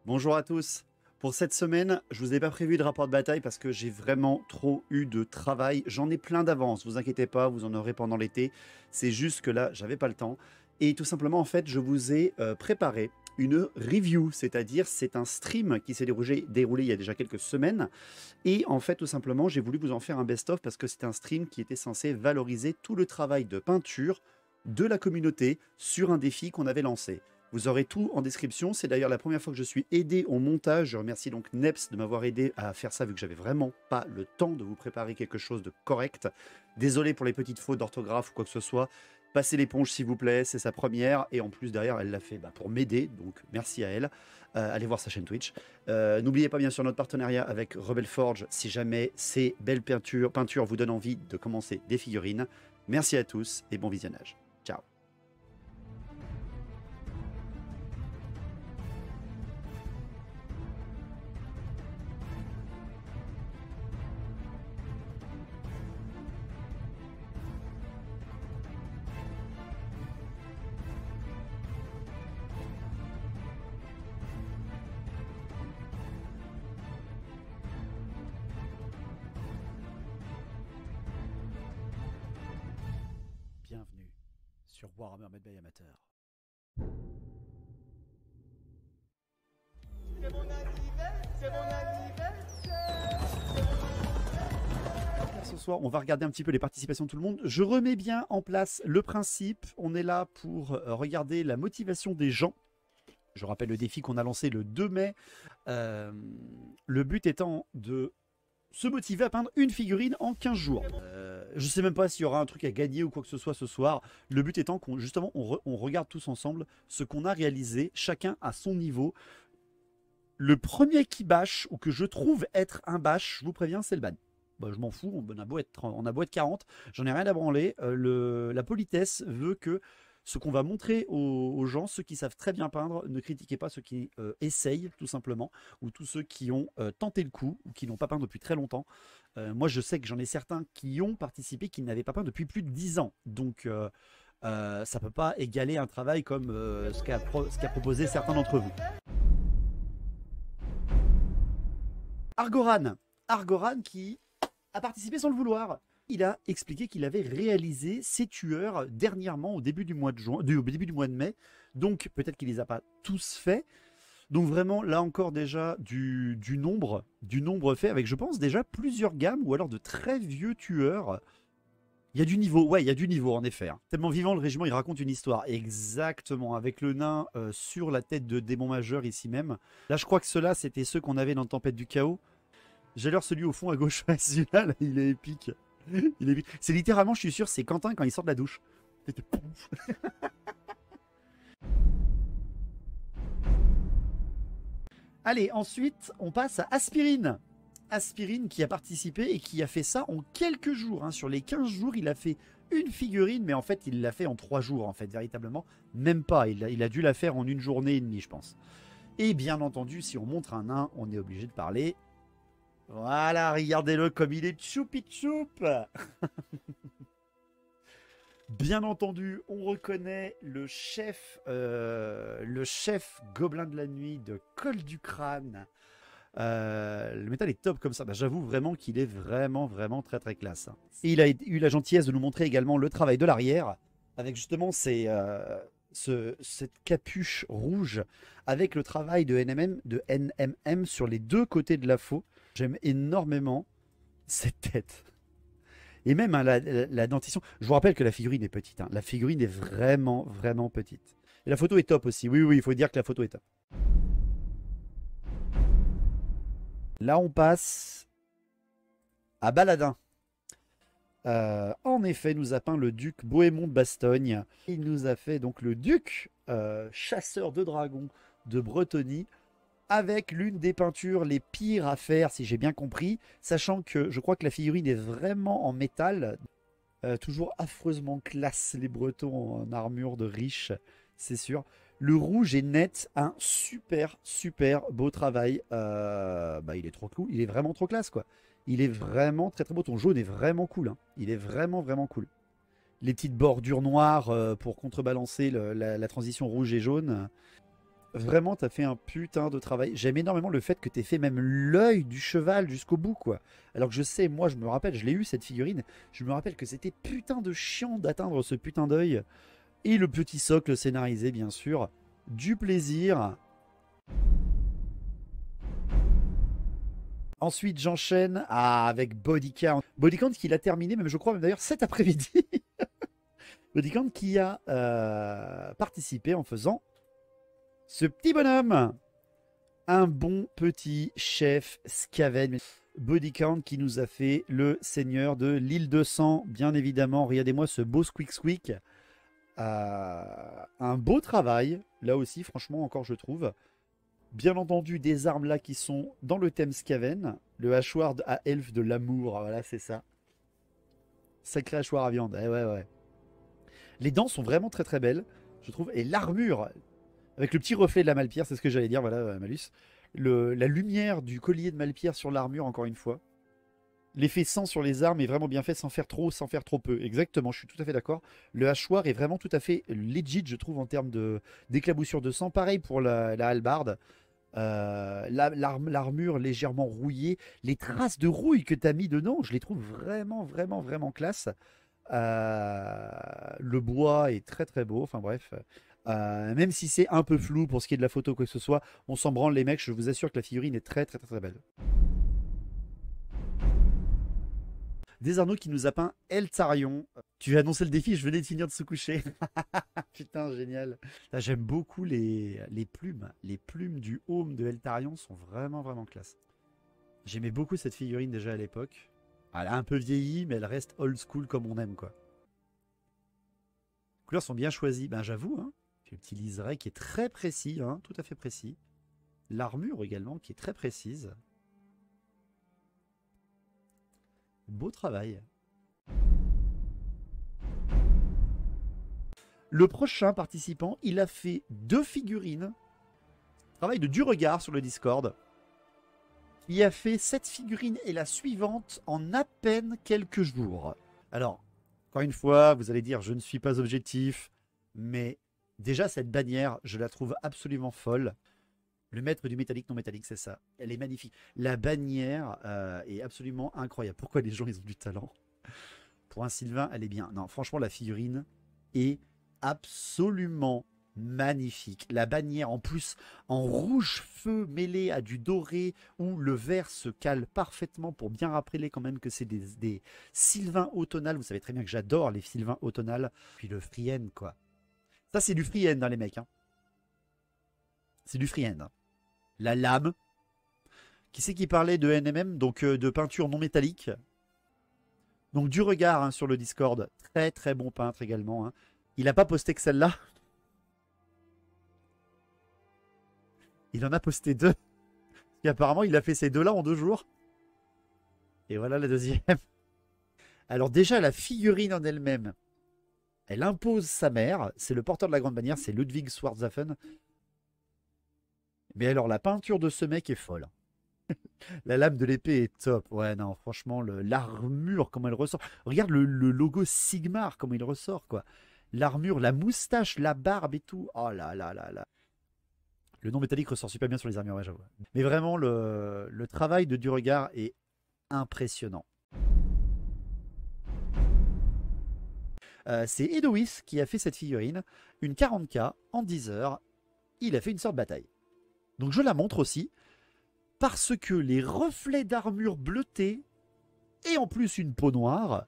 Bonjour à tous. Pour cette semaine, je vous ai pas prévu de rapport de bataille parce que j'ai vraiment trop eu de travail. J'en ai plein d'avance, vous inquiétez pas, vous en aurez pendant l'été. C'est juste que là, j'avais pas le temps. Et tout simplement, en fait, je vous ai préparé une review, c'est-à-dire c'est un stream qui s'est déroulé il y a déjà quelques semaines. Et en fait, tout simplement, j'ai voulu vous en faire un best-of parce que c'est un stream qui était censé valoriser tout le travail de peinture de la communauté sur un défi qu'on avait lancé. Vous aurez tout en description. C'est d'ailleurs la première fois que je suis aidé au montage. Je remercie donc Neps de m'avoir aidé à faire ça vu que j'avais vraiment pas le temps de vous préparer quelque chose de correct. Désolé pour les petites fautes d'orthographe ou quoi que ce soit. Passez l'éponge s'il vous plaît, c'est sa première. Et en plus derrière, elle l'a fait pour m'aider. Donc merci à elle. Allez voir sa chaîne Twitch. N'oubliez pas bien sûr notre partenariat avec Rebel Forge si jamais ces belles peintures vous donnent envie de commencer des figurines. Merci à tous et bon visionnage. Ciao. Bienvenue sur Warhammer Medbay Amateur. C'est mon anniversaire, c'est mon anniversaire. Ce soir, on va regarder un petit peu les participations de tout le monde. Je remets bien en place le principe. On est là pour regarder la motivation des gens. Je rappelle le défi qu'on a lancé le 2 mai. Le but étant de se motiver à peindre une figurine en 15 jours. Je ne sais même pas s'il y aura un truc à gagner ou quoi que ce soit ce soir. Le but étant qu'on justement on regarde tous ensemble ce qu'on a réalisé, chacun à son niveau. Le premier qui bâche ou que je trouve être un bâche, je vous préviens, c'est le ban. Bah, je m'en fous, on a beau être 40, j'en ai rien à branler. La politesse veut que ce qu'on va montrer aux gens, ceux qui savent très bien peindre, ne critiquez pas ceux qui essayent tout simplement, ou tous ceux qui ont tenté le coup, ou qui n'ont pas peint depuis très longtemps. Moi je sais que j'en ai certains qui ont participé, qui n'avaient pas peint depuis plus de 10 ans. Donc ça ne peut pas égaler un travail comme ce qu'a proposé certains d'entre vous. Argoran qui a participé sans le vouloir. Il a expliqué qu'il avait réalisé ses tueurs dernièrement au début du mois de mai. Donc peut-être qu'il les a pas tous faits. Donc vraiment là encore déjà du nombre fait avec je pense déjà plusieurs gammes ou alors de très vieux tueurs. Il y a du niveau, ouais, il y a du niveau en effet. Hein. Tellement vivant le régiment, il raconte une histoire. Exactement, avec le nain sur la tête de démon majeur ici même. Là je crois que ceux-là c'était ceux qu'on avait dans Tempête du Chaos. J'ai l'air celui au fond à gauche, celui-là, là, il est épique. Il est épique. C'est littéralement, je suis sûr, c'est Quentin quand il sort de la douche. Allez, ensuite, on passe à Aspirine. Aspirine qui a participé et qui a fait ça en quelques jours. Hein. Sur les 15 jours, il a fait une figurine, mais en fait, il l'a fait en 3 jours, en fait, véritablement. Même pas, il a dû la faire en une journée et demie, je pense. Et bien entendu, si on montre un nain, on est obligé de parler. Voilà, regardez-le comme il est choupi choup. Bien entendu, on reconnaît le chef gobelin de la nuit de Col du Crâne. Le métal est top comme ça. Bah, j'avoue vraiment qu'il est vraiment très très classe. Et il a eu la gentillesse de nous montrer également le travail de l'arrière avec justement cette capuche rouge avec le travail de NMM sur les deux côtés de la faux. J'aime énormément cette tête. Et même hein, la dentition. Je vous rappelle que la figurine est petite. Hein. La figurine est vraiment petite. Et la photo est top aussi. Oui, il faut dire que la photo est top. Là, on passe à Baladin. En effet, nous a peint le duc Bohémond de Bastogne. Il nous a fait donc le duc chasseur de dragons de Bretonie. Avec l'une des peintures les pires à faire, si j'ai bien compris, sachant que je crois que la figurine est vraiment en métal. Toujours affreusement classe, les Bretons en armure de riche, c'est sûr. Le rouge est net, un super beau travail. Il est trop cool, il est vraiment trop classe, quoi. Il est vraiment très beau. Ton jaune est vraiment cool, hein. Il est vraiment cool. Les petites bordures noires pour contrebalancer la transition rouge et jaune. Vraiment, t'as fait un putain de travail. J'aime énormément le fait que t'aies fait même l'œil du cheval jusqu'au bout, quoi. Alors que je sais, moi, je me rappelle, je l'ai eu cette figurine. Je me rappelle que c'était putain de chiant d'atteindre ce putain d'œil. Et le petit socle scénarisé, bien sûr. Du plaisir. Ensuite, j'enchaîne avec Body Count. Body Count qu'il a terminé, même je crois, même d'ailleurs cet après-midi. Body Count qui a participé en faisant ce petit bonhomme. Un bon petit chef Skaven. Body Count qui nous a fait le seigneur de l'île de sang, bien évidemment. Regardez-moi ce beau squeak squeak. Un beau travail, là aussi, franchement, encore je trouve. Bien entendu, des armes là qui sont dans le thème Skaven. Le hachoir à elfe de l'amour, voilà, c'est ça. Sacré hachoir à viande, ouais, ouais. Les dents sont vraiment très très belles, je trouve. Et l'armure, avec le petit reflet de la Malpierre, c'est ce que j'allais dire, voilà, Malus. La lumière du collier de Malpierre sur l'armure, encore une fois. L'effet sang sur les armes est vraiment bien fait, sans faire trop, sans faire trop peu. Exactement, je suis tout à fait d'accord. Le hachoir est vraiment tout à fait legit, je trouve, en termes d'éclaboussure de sang. Pareil pour la hallebarde. L'armure légèrement rouillée. Les traces de rouille que tu as mis dedans, je les trouve vraiment, vraiment, vraiment classe. Le bois est très, très beau. Enfin bref. Même si c'est un peu flou pour ce qui est de la photo ou quoi que ce soit, on s'en branle les mecs. Je vous assure que la figurine est très, très, très, très belle. Desarnaud qui nous a peint Eltarion. Tu as annoncé le défi, je venais de finir de se coucher. Putain, génial. J'aime beaucoup les plumes. Les plumes du home de Eltarion sont vraiment, vraiment classe. J'aimais beaucoup cette figurine déjà à l'époque. Elle a un peu vieilli, mais elle reste old school comme on aime, quoi. Les couleurs sont bien choisies. Ben, j'avoue, hein. Le petit liseré qui est très précis, hein, tout à fait précis. L'armure également qui est très précise. Beau travail. Le prochain participant, il a fait 2 figurines. Travail de regard sur le Discord. Il a fait cette figurine et la suivante en à peine quelques jours. Alors, encore une fois, vous allez dire, je ne suis pas objectif, mais déjà cette bannière, je la trouve absolument folle. Le maître du métallique non métallique, c'est ça. Elle est magnifique. La bannière est absolument incroyable. Pourquoi les gens, ils ont du talent? Pour un Sylvain, elle est bien. Non, franchement, la figurine est absolument magnifique. La bannière, en plus, en rouge feu mêlé à du doré, où le vert se cale parfaitement pour bien rappeler quand même que c'est des Sylvains automnales. Vous savez très bien que j'adore les Sylvains automnales. Puis le Friend, quoi. Ça, c'est du Friend, hein, les mecs. Hein. C'est du Friend. La lame. Qui c'est qui parlait de NMM, donc de peinture non métallique. Donc du regard hein, sur le Discord. Très très bon peintre également. Hein. Il n'a pas posté que celle-là. Il en a posté 2. Et apparemment, il a fait ces 2-là en 2 jours. Et voilà la deuxième. Alors déjà, la figurine en elle-même, elle impose sa mère. C'est le porteur de la grande bannière, c'est Ludwig Swartzaffen. Mais alors, la peinture de ce mec est folle. La lame de l'épée est top. Ouais, non, franchement, l'armure, comment elle ressort. Regarde le logo Sigmar, comment il ressort, quoi. L'armure, la moustache, la barbe et tout. Oh là là là là. Le nom métallique ressort super bien sur les armures, ouais, j'avoue. Mais vraiment, le travail de Duregard est impressionnant. C'est Edois qui a fait cette figurine. Une 40K en 10 heures. Il a fait une sorte de bataille. Donc je la montre aussi. Parce que les reflets d'armure bleutée et en plus une peau noire,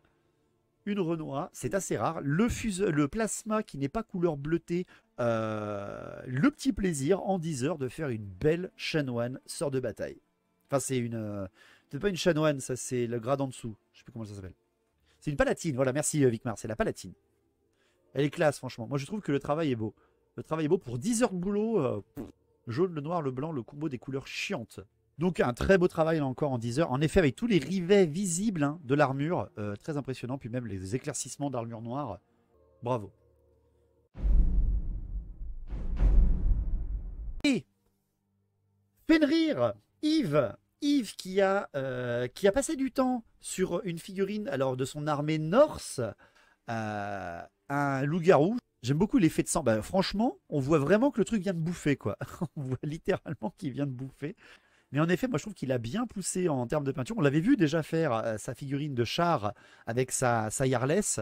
une renoie, c'est assez rare. Le plasma qui n'est pas couleur bleutée, le petit plaisir en 10 heures de faire une belle chanoine sort de bataille. Enfin, c'est une. C'est pas une chanoine, ça c'est le grade en dessous. Je sais plus comment ça s'appelle. C'est une palatine, voilà, merci Vicmar, c'est la palatine. Elle est classe, franchement. Moi je trouve que le travail est beau. Le travail est beau pour 10 heures de boulot. Jaune, le noir, le blanc, le combo des couleurs chiantes. Donc un très beau travail là encore en 10 heures. En effet, avec tous les rivets visibles hein, de l'armure, très impressionnant. Puis même les éclaircissements d'armure noire. Bravo. Et Fenrir, Yves qui a passé du temps sur une figurine alors de son armée norse. un loup-garou. J'aime beaucoup l'effet de sang. Bah, franchement, on voit vraiment que le truc vient de bouffer, quoi. On voit littéralement qu'il vient de bouffer. Mais en effet, moi je trouve qu'il a bien poussé en termes de peinture. On l'avait vu déjà faire sa figurine de char avec sa Yarless.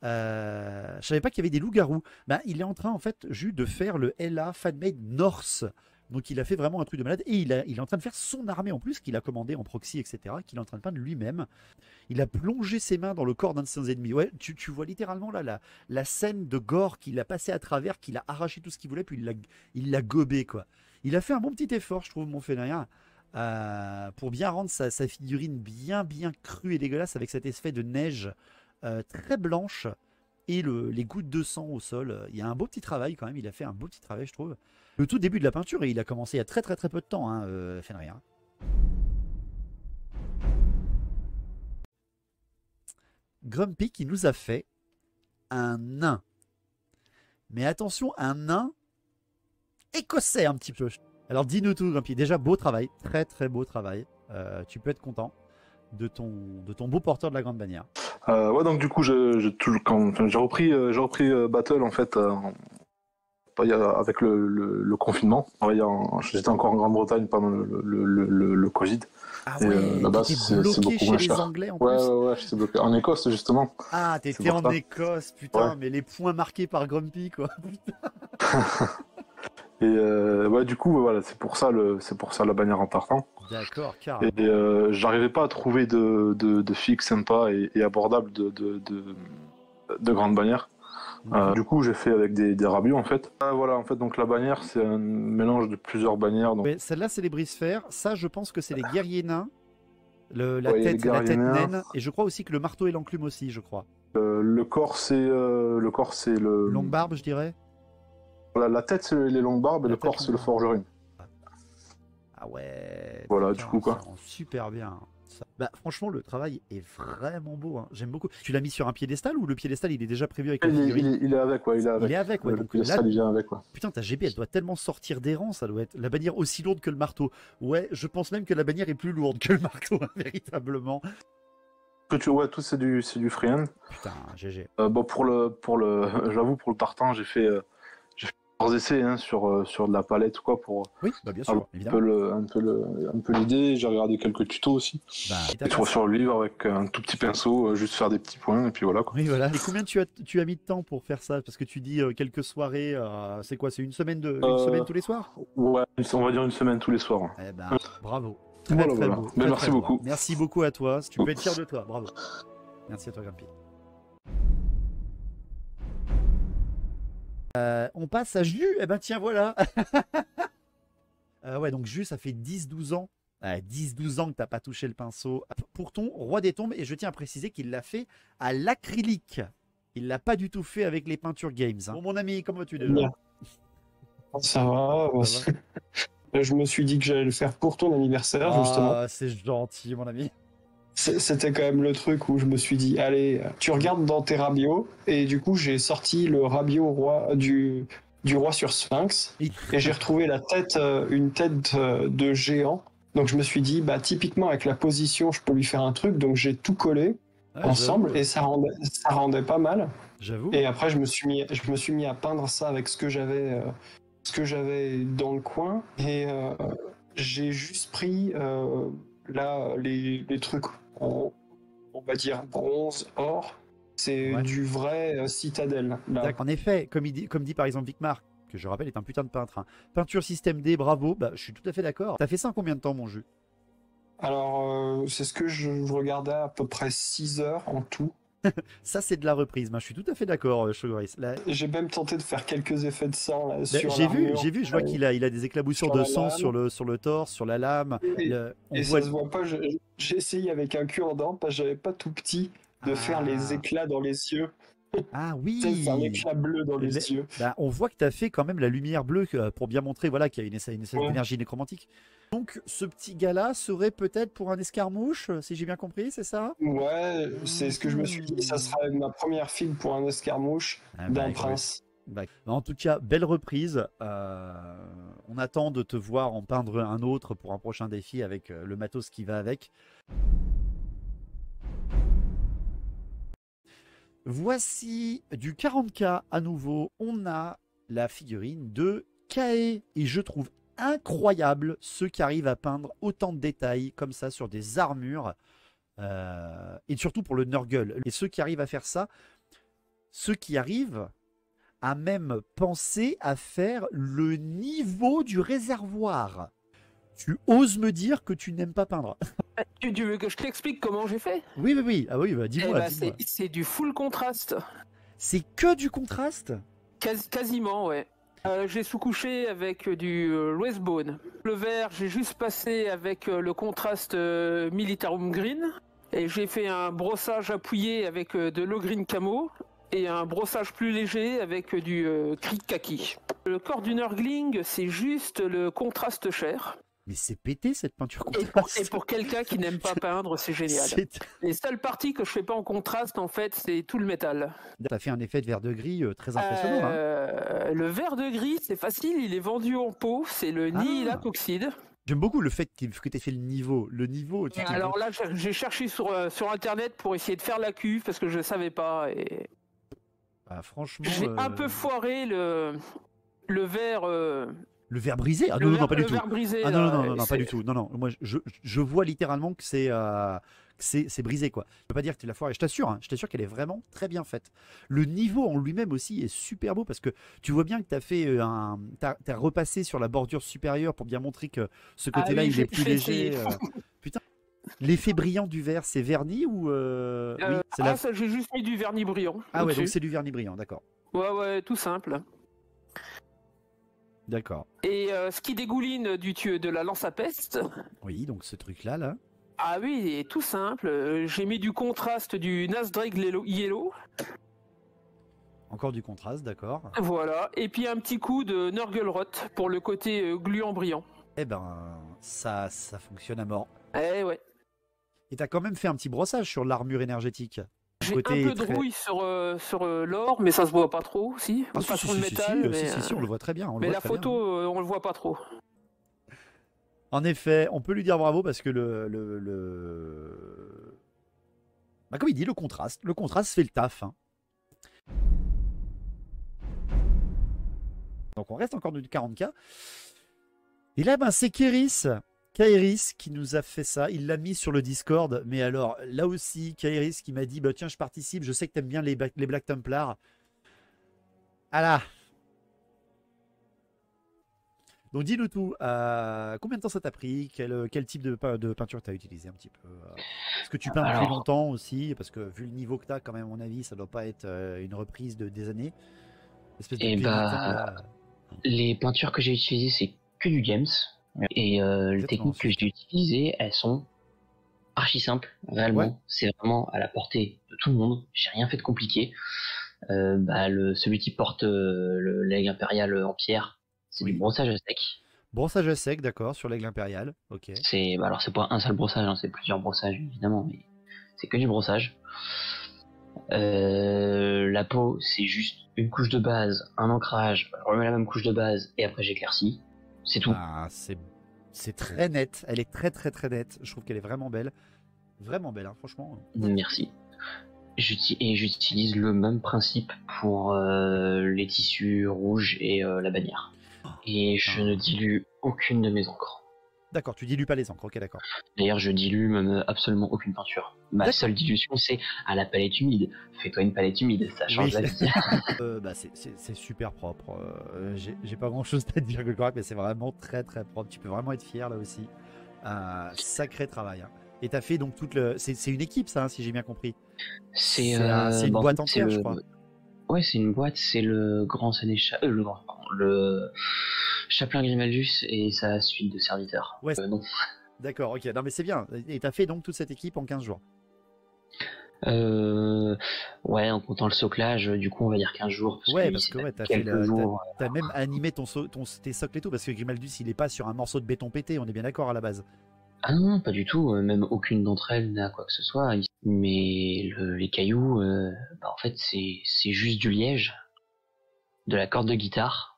Je savais pas qu'il y avait des loups-garous. Ben, il est en train en fait juste de faire le LA Fanmade North. Donc il a fait vraiment un truc de malade. Et il est en train de faire son armée en plus, qu'il a commandé en proxy, etc. Qu'il est en train de peindre lui-même. Il a plongé ses mains dans le corps d'un de ses ennemis. Ouais, tu vois littéralement là la scène de gore qu'il a passé à travers, qu'il a arraché tout ce qu'il voulait, puis il l'a gobé, quoi. Il a fait un bon petit effort, je trouve, mon félérien, pour bien rendre sa figurine bien crue et dégueulasse avec cet effet de neige très blanche et les gouttes de sang au sol. Il y a un beau petit travail quand même, il a fait un beau petit travail, je trouve. Le tout début de la peinture, et il a commencé il y a très peu de temps, hein, Fenrir. Grumpy qui nous a fait un nain. Mais attention, un nain écossais un petit peu. Alors dis-nous tout, Grumpy. Déjà, beau travail, très beau travail. Tu peux être content de ton beau porteur de la grande bannière. Ouais, donc du coup, j'ai repris Battle en fait avec le confinement. Ouais, j'étais encore en Grande-Bretagne pendant le Covid. Ah Et, ouais, là-bas, t'étais c'est bloqué beaucoup chez moins les cher. Anglais en Ouais, plus. ouais, j'étais bloqué. En Écosse, justement. Ah, C'est t'étais pour en ça. Écosse, putain, Ouais. mais les points marqués par Grumpy, quoi. Et ouais, du coup, voilà, c'est pour ça la bannière en partant. D'accord, Et carrément. j'arrivais pas à trouver de fixe sympa et abordable de grande bannière. Du coup, j'ai fait avec des rabios en fait. Voilà, en fait, donc la bannière, c'est un mélange de plusieurs bannières. Donc, Ouais, celle-là, c'est les brise-fer. Ça, je pense que c'est les guerriers nains. La ouais, il y a les tête guerriers nains. naine. Et je crois aussi que le marteau et l'enclume aussi, je crois. Le corps, c'est Longue barbe, je dirais. Voilà, la tête, c'est les longues barbes et La le tête corps, c'est le longue barbe. forgeron. Ah ouais, Voilà, putain, du coup, quoi. ça rend super bien. Bah, franchement, le travail est vraiment beau, hein. J'aime beaucoup. Tu l'as mis sur un piédestal ou le piédestal, il est déjà prévu avec la figurine? Il est avec, ouais, il est avec. Il est avec, ouais. Le Donc là, piédestal, il vient avec, ouais. putain, ta GB, elle doit tellement sortir des rangs, ça doit être la bannière aussi lourde que le marteau. Ouais, je pense même que la bannière est plus lourde que le marteau, hein, véritablement. Ouais, tout c'est du freehand. Putain, GG. Bon, j'avoue, pour le tartan, j'ai fait plusieurs essais hein, sur de la palette, quoi, pour Oui, bah bien avoir sûr, évidemment. un peu l'idée. J'ai regardé quelques tutos aussi. Bah, Et sur le livre avec un tout petit pinceau, juste faire des petits points, et puis voilà, quoi. oui, voilà. Et combien tu as mis de temps pour faire ça? Parce que tu dis quelques soirées, c'est quoi? C'est une semaine tous les soirs? Ouais, on va dire une semaine tous les soirs. Eh ben, bravo. Très Voilà, très voilà. beau. Mais Très, merci très beau. beaucoup. Merci beaucoup à toi. Tu peux être fier de toi. Bravo. Merci à toi, Grumpy. On passe à Jus. Eh ben tiens, voilà. Ouais, donc Jus, ça fait 10-12 ans. 10-12 ans que t'as pas touché le pinceau. Pour ton Roi des Tombes, et je tiens à préciser qu'il l'a fait à l'acrylique. Il l'a pas du tout fait avec les peintures games, hein. Bon, mon ami, comment vas-tu déjà? Bien. Ça va. Ça va. Je me suis dit que j'allais le faire pour ton anniversaire, justement. Ah, c'est gentil, mon ami. C'était quand même le truc où je me suis dit, allez, tu regardes dans tes rabios, et du coup, j'ai sorti le rabio du roi sur Sphinx, Et- et j'ai retrouvé une tête de géant. Donc je me suis dit, bah typiquement avec la position, je peux lui faire un truc, donc j'ai tout collé Ah, ensemble, et ça rendait pas mal. J'avoue. Et après, je me suis mis à peindre ça avec ce que j'avais dans le coin. Et j'ai juste pris là les trucs, on va dire bronze, or. C'est Ouais. du vrai citadelle. Là. En effet, comme dit par exemple Vicmar, que je rappelle est un putain de peintre, hein. Peinture système D, bravo. Bah, je suis tout à fait d'accord. T'as fait ça en combien de temps, mon jus? Alors, c'est ce que je regardais à peu près 6 heures en tout. Ça, c'est de la reprise. Bah, je suis tout à fait d'accord, Chogoris. Là, J'ai même tenté de faire quelques effets de sang là, bah, sur j'ai vu, l'armure. je vois qu'il a des éclaboussures Sur de la sang lame. sur le torse, sur la lame. Et, On et voit. ça se voit pas, j'ai essayé avec un cure-dent parce que j'avais pas tout petit de faire les Ah. éclats dans les yeux. Ah Tu sais, c'est un oui. éclat bleu dans les yeux. Bah, on voit que tu as fait quand même la lumière bleue pour bien montrer voilà, qu'il y a une espèce Ouais. d'énergie nécromantique. Donc ce petit gars-là serait peut-être pour un escarmouche, si j'ai bien compris, c'est ça? Ouais, c'est ce que je me suis dit. Ça sera ma première figue pour un escarmouche Ah, d'un bah, écoute. prince. Bah, en tout cas, belle reprise. On attend de te voir en peindre un autre pour un prochain défi avec le matos qui va avec. Voici du 40K à nouveau. On a la figurine de Kae. Et je trouve incroyable ceux qui arrivent à peindre autant de détails comme ça sur des armures. Et surtout pour le Nurgle. Et ceux qui arrivent à faire ça, ceux qui arrivent à même penser à faire le niveau du réservoir. Tu oses me dire que tu n'aimes pas peindre? Tu veux que je t'explique comment j'ai fait? Oui, oui, oui. Ah oui, bah, Eh dis-moi. ben, Dis-moi. c'est du full contraste. C'est que du contraste? Quasiment, ouais. J'ai sous-couché avec du Westbone. Le vert, j'ai juste passé avec le contraste Militarum Green. Et j'ai fait un brossage appuyé avec de l'eau green camo. Et un brossage plus léger avec du Krieg Kaki. Le corps du Nurgling, c'est juste le contraste chair. Mais c'est pété cette peinture Et contraste. pour quelqu'un qui n'aime pas peindre, c'est génial. Les seules parties que je fais pas en contraste, en fait, c'est tout le métal. Ça fait un effet de vert de gris très impressionnant. Hein. Le vert de gris, c'est facile, il est vendu en pot, c'est le Nihilac Oxide. J'aime beaucoup le fait que tu aies fait le niveau. Le niveau, Alors là, j'ai cherché sur internet pour essayer de faire la cuve parce que je savais pas. Et... Bah, franchement. J'ai un peu foiré le vert. Le verre brisé? Ah non, non, pas du tout. Le verre brisé. Ah non, non, non, pas du tout. Non, non. Moi, je vois littéralement que c'est brisé, quoi. Je peux pas dire que tu l'as foiré. Je t'assure qu'elle est vraiment très bien faite. Le niveau en lui-même aussi est super beau parce que tu vois bien que tu as fait t'as repassé sur la bordure supérieure pour bien montrer que ce côté-là, oui, il est plus léger. Putain. L'effet brillant du verre, c'est vernis ou oui, ça, j'ai juste mis du vernis brillant. Ah ouais, donc c'est du vernis brillant, d'accord. Ouais, tout simple. D'accord. Et ce qui dégouline de la lance à peste. Oui, donc ce truc-là, là. Ah oui, il est tout simple. J'ai mis du contraste du Nasdreg Yellow. Encore du contraste, d'accord. Voilà. Et puis un petit coup de Nurgle-Rot pour le côté gluant brillant. Eh ben, ça fonctionne à mort. Eh ouais. Et t'as quand même fait un petit brossage sur l'armure énergétique. J'ai un peu de rouille sur l'or, mais ça se voit pas trop, si. Ah, Pas si, sur le métal. si, on le voit très bien. Mais la photo, on le voit pas trop. En effet, on peut lui dire bravo parce que bah, comme il dit, le contraste fait le taf. Hein. Donc on reste encore du 40K. Et là, ben, c'est Kairis qui nous a fait ça. Il l'a mis sur le Discord. Mais alors, là aussi, Kairis qui m'a dit bah, tiens, je participe. Je sais que t'aimes bien les Black Templars. Ah là. Donc dis-nous tout. Combien de temps ça t'a pris? Quel type de peinture t'as utilisé un petit peu? Est-ce que tu peins depuis longtemps aussi? Parce que vu le niveau que t'as, quand même, à mon avis, ça doit pas être une reprise des années. Les peintures que j'ai utilisées, c'est que du James. Et les techniques que j'ai utilisées, elles sont archi simples, réellement. Ouais. C'est vraiment à la portée de tout le monde. J'ai rien fait de compliqué. Celui qui porte l'aigle impérial en pierre, c'est du brossage à sec. Brossage à sec, d'accord, sur l'aigle impérial. Ok. Alors c'est pas un seul brossage, hein, c'est plusieurs brossages évidemment, mais c'est que du brossage. La peau, c'est juste une couche de base, un ancrage, je remets la même couche de base et après j'éclaircis. C'est tout. Ah, c'est très net. Elle est très très très nette. Je trouve qu'elle est vraiment belle. Vraiment belle, hein, franchement. Merci. Et j'utilise le même principe pour les tissus rouges et la bannière. Et je ne dilue aucune de mes encres. D'accord, tu dilues pas les encres, ok, d'accord. D'ailleurs, je dilue même absolument aucune peinture. Ma seule dilution, c'est à la palette humide. Fais-toi une palette humide, ça change la vie. C'est super propre. J'ai pas grand-chose à dire, mais c'est vraiment très très propre. Tu peux vraiment être fier là aussi. Sacré travail. Hein. Et t'as fait donc c'est une équipe, ça, hein, si j'ai bien compris. C'est une boîte entière, je crois. Ouais, c'est une boîte. C'est le grand sénéchal, le Chapelain Grimaldus et sa suite de serviteurs. Ouais. Non. D'accord, ok. Non, mais c'est bien. Et t'as fait donc toute cette équipe en 15 jours. Ouais, en comptant le soclage, du coup, on va dire 15 jours. Parce que t'as même animé tes socles et tout, parce que Grimaldus, il est pas sur un morceau de béton pété, on est bien d'accord à la base. Ah non, pas du tout, même aucune d'entre elles n'a quoi que ce soit. Mais les cailloux, en fait, c'est juste du liège, de la corde de guitare,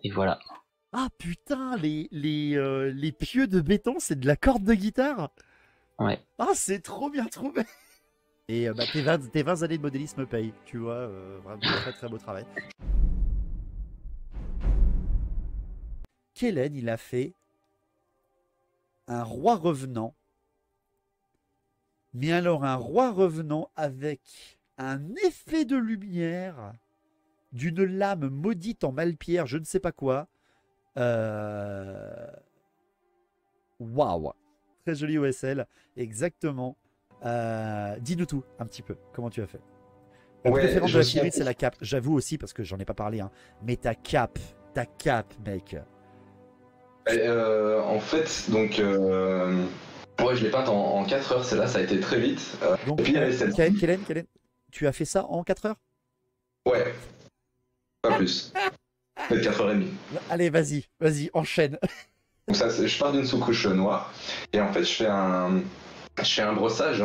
et voilà. Ah putain, les pieux de béton, c'est de la corde de guitare? Ouais. Ah, c'est trop bien trouvé. Et tes 20 années de modélisme me payent, tu vois, vraiment très très beau travail. Kellen, il a fait un roi revenant. Mais alors un roi revenant avec un effet de lumière d'une lame maudite en malpierre, je ne sais pas quoi. Waouh, très joli OSL, exactement. Dis-nous tout un petit peu, comment tu as fait. Le préférence de la figurine, c'est la cape. J'avoue aussi, parce que j'en ai pas parlé, hein, mais ta cape, mec. En fait, donc, ouais, je l'ai peinte en 4 heures, celle-là, ça a été très vite. Donc, et puis il y avait celle-ci. Kellen, tu as fait ça en 4 heures? Ouais, pas plus. Peut-être 4h30. Allez, vas-y, enchaîne. Donc ça, je pars d'une sous-couche noire, et en fait, je fais un brossage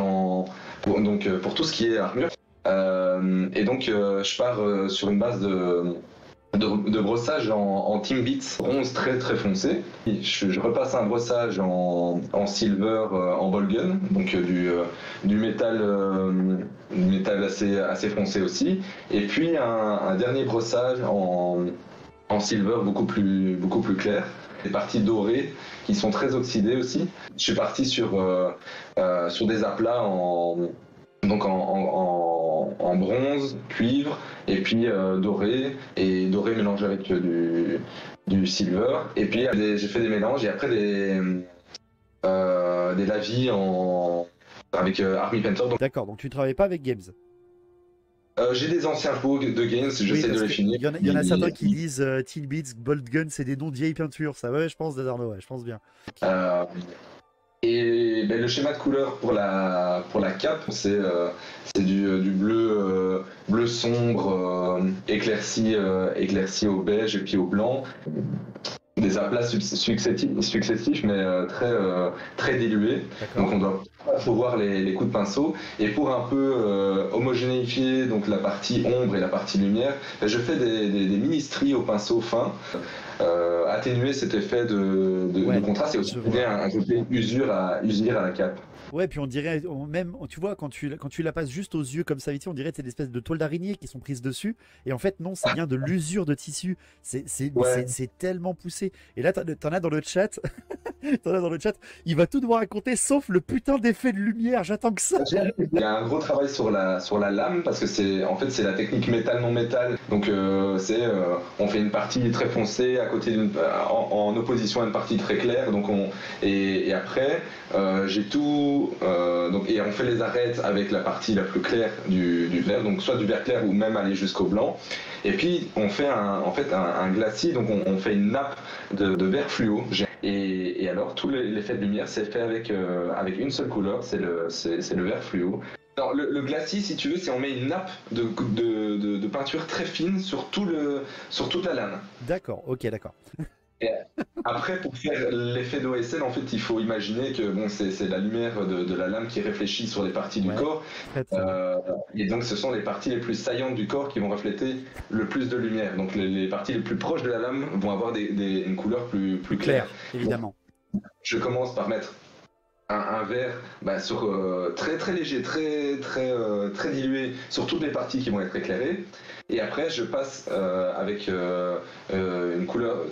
pour tout ce qui est armure. Et donc, je pars sur une base de brossage en Team Beats bronze très très foncé. Je repasse un brossage en silver en ball gun, donc du métal assez foncé aussi. Et puis un dernier brossage en silver beaucoup plus clair. Des parties dorées qui sont très oxydées aussi. Je suis parti sur des aplats en bronze, cuivre, et puis doré mélangé avec du silver. Et puis j'ai fait des mélanges, et après des lavis avec Army Painter. D'accord, donc tu ne travailles pas avec Games. J'ai des anciens pots de Games, j'essaie de les finir. Il y en a certains qui disent Teen Beats, Bolt Gun, c'est des noms de vieilles peintures. Ça, ouais, je pense, Desarno, ouais, je pense bien. Et le schéma de couleur pour la cape, c'est du bleu sombre éclairci au beige et puis au blanc. Des aplats successifs mais très dilués. Donc on doit voir les coups de pinceau. Et pour un peu homogénéifier donc la partie ombre et la partie lumière, je fais des mini-stries au pinceau fin. Atténuer cet effet de contraste et aussi donner un côté usure à la cape. Ouais, puis on dirait, même, tu vois, quand tu la passes juste aux yeux comme ça, on dirait que c'est des espèces de toiles d'araignée qui sont prises dessus. Et en fait, non, ça vient de l'usure de tissu. C'est tellement poussé. Et là, t'en as dans le chat. Il va tout devoir raconter sauf le putain d'effet de lumière. J'attends que ça. Il y a un gros travail sur la lame parce que c'est la technique métal non métal. Donc on fait une partie très foncée à côté en opposition à une partie très claire. Donc et après j'ai tout. Et on fait les arêtes avec la partie la plus claire du vert, donc soit du vert clair ou même aller jusqu'au blanc. Et puis on fait un glacis, donc on fait une nappe de vert fluo. Et alors tout l'effet de lumière c'est fait avec une seule couleur, c'est le vert fluo. Alors, le glacis, si tu veux, c'est on met une nappe de peinture très fine sur toute la lame. D'accord, ok, d'accord. Et après, pour faire l'effet d'OSL, en fait, il faut imaginer que c'est la lumière de la lame qui réfléchit sur les parties du corps. Et donc, ce sont les parties les plus saillantes du corps qui vont refléter le plus de lumière. Donc, les parties les plus proches de la lame vont avoir une couleur plus claire. Évidemment. Donc, je commence par mettre un vert sur très très léger, très dilué sur toutes les parties qui vont être éclairées. Et après, je passe avec une couleur,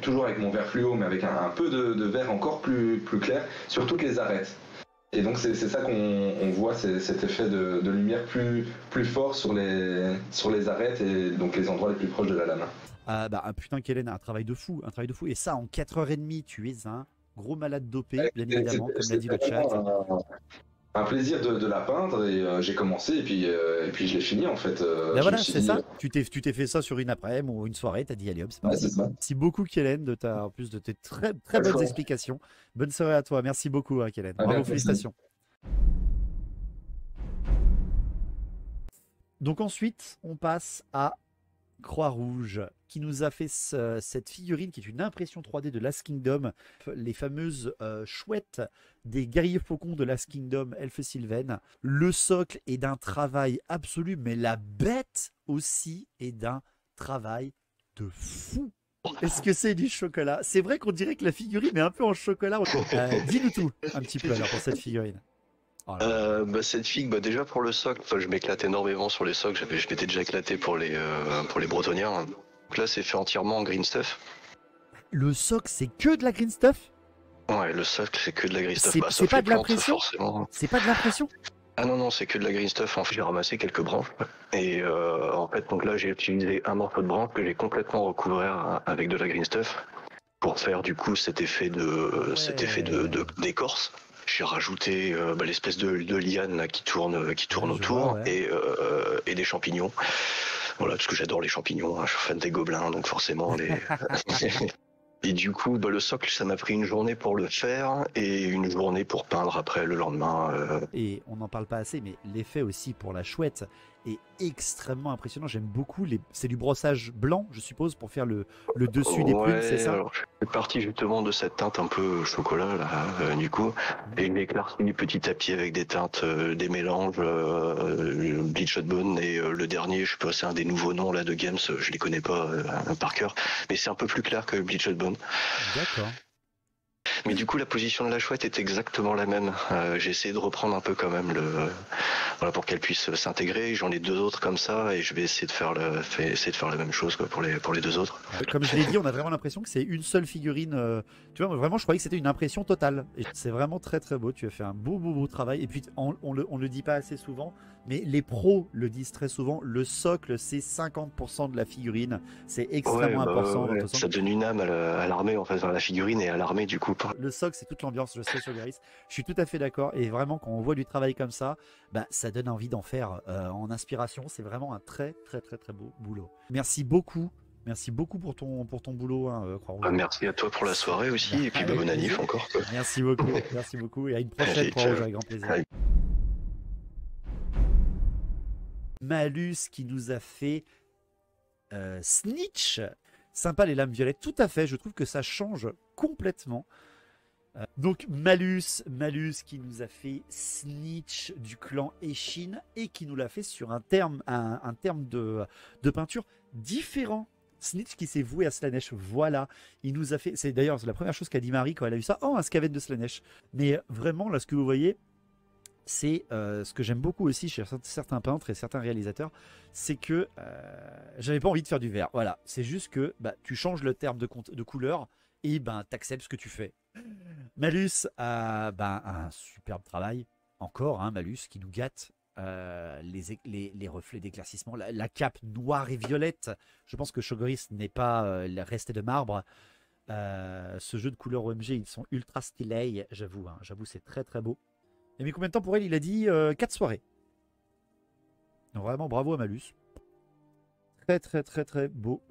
toujours avec mon vert fluo, mais avec un peu de vert encore plus clair sur toutes les arêtes. Et donc c'est ça qu'on voit, cet effet de lumière plus fort sur les arêtes et donc les endroits les plus proches de la lame. Putain, Kellen, un travail de fou. Et ça, en 4h30, tu es un gros malade dopé, bien évidemment, comme l'a dit le chat. Un plaisir de la peindre et j'ai commencé et puis je l'ai fini en fait. Voilà, c'est ça. Tu t'es fait ça sur une après-midi ou une soirée, t'as dit allez hop, c'est parti. Merci beaucoup Kellen en plus de tes très bonnes explications. Bonne soirée à toi, merci beaucoup Kellen. Bravo, félicitations. Donc ensuite, on passe à Croix-Rouge qui nous a fait cette figurine qui est une impression 3D de Last Kingdom, les fameuses chouettes des guerriers faucons de Last Kingdom, Elfe Sylvain. Le socle est d'un travail absolu, mais la bête aussi est d'un travail de fou. Est-ce que c'est du chocolat? C'est vrai qu'on dirait que la figurine est un peu en chocolat. Dis-nous tout un petit peu alors pour cette figurine. Oh là là. Cette figue, déjà pour le socle, je m'éclate énormément sur les socles. Je m'étais déjà éclaté pour les bretonnières. Donc là, c'est fait entièrement en green stuff. Le soc, c'est que de la green stuff? Ouais, le socle, c'est que de la green stuff. C'est Sauf pas les de plantes, l'impression? forcément. C'est pas de l'impression? Ah non, c'est que de la green stuff. En fait, j'ai ramassé quelques branches. Et en fait, donc là, j'ai utilisé un morceau de branche que j'ai complètement recouvert avec de la green stuff pour faire du coup cet effet d'écorce. J'ai rajouté l'espèce de liane là, qui tourne autour vois, ouais. et des champignons. Voilà, parce que j'adore les champignons, hein, je suis fan des gobelins, donc forcément les... Et du coup, le socle, ça m'a pris une journée pour le faire et une journée pour peindre après le lendemain. Et on n'en parle pas assez, mais l'effet aussi pour la chouette est extrêmement impressionnant. J'aime beaucoup. C'est du brossage blanc, je suppose, pour faire le dessus des plumes, c'est ça? Alors, je suis parti justement de cette teinte un peu chocolat, là, du coup, et je l'ai éclairci petit à petit avec des teintes, des mélanges, Bleached Bone et le dernier, je sais pas, c'est un des nouveaux noms là de Games, je les connais pas par cœur, mais c'est un peu plus clair que Bleached Bone. D'accord. Mais du coup, la position de la chouette est exactement la même. J'ai essayé de reprendre un peu quand même pour qu'elle puisse s'intégrer. J'en ai 2 autres comme ça et je vais essayer de faire la même chose quoi, pour les 2 autres. Comme je l'ai dit, on a vraiment l'impression que c'est une seule figurine. Tu vois, vraiment, je croyais que c'était une impression totale. Et c'est vraiment très très beau. Tu as fait un beau travail. Et puis, on le dit pas assez souvent, mais les pros le disent très souvent. Le socle, c'est 50% de la figurine. C'est extrêmement important. Ouais. Ça donne une âme à l'armée, en fait, à la figurine et à l'armée du coup. Le socle, c'est toute l'ambiance, je sais, sur Garis. Je suis tout à fait d'accord. Et vraiment, quand on voit du travail comme ça, ça donne envie d'en faire en inspiration. C'est vraiment un très beau boulot. Merci beaucoup. Merci beaucoup pour ton boulot. Merci à toi pour la soirée aussi. Et puis bonne annif encore. Quoi. Merci beaucoup. Merci beaucoup. Et à une prochaine Croix-Rouge, avec grand plaisir. Allez. Malus qui nous a fait Snitch. Sympa les lames violettes. Tout à fait. Je trouve que ça change complètement. Donc Malus qui nous a fait Snitch du clan Eshin et qui nous l'a fait sur un terme de peinture différent. Snitch qui s'est voué à Slaanesh, voilà, il nous a fait, c'est d'ailleurs la première chose qu'a dit Marie quand elle a vu ça, oh un Skaven de Slaanesh. Mais vraiment là ce que vous voyez, c'est ce que j'aime beaucoup aussi chez certains peintres et certains réalisateurs, c'est que j'avais pas envie de faire du vert, voilà, c'est juste que tu changes le terme de couleur et t'acceptes ce que tu fais. Malus a un superbe travail, encore, Malus qui nous gâte les reflets d'éclaircissement, la cape noire et violette. Je pense que Chogoris n'est pas resté de marbre. Ce jeu de couleurs OMG, ils sont ultra stylés, j'avoue, c'est très beau. Et mais combien de temps pour elle? Il a dit 4 soirées. Donc, vraiment bravo à Malus. Très beau.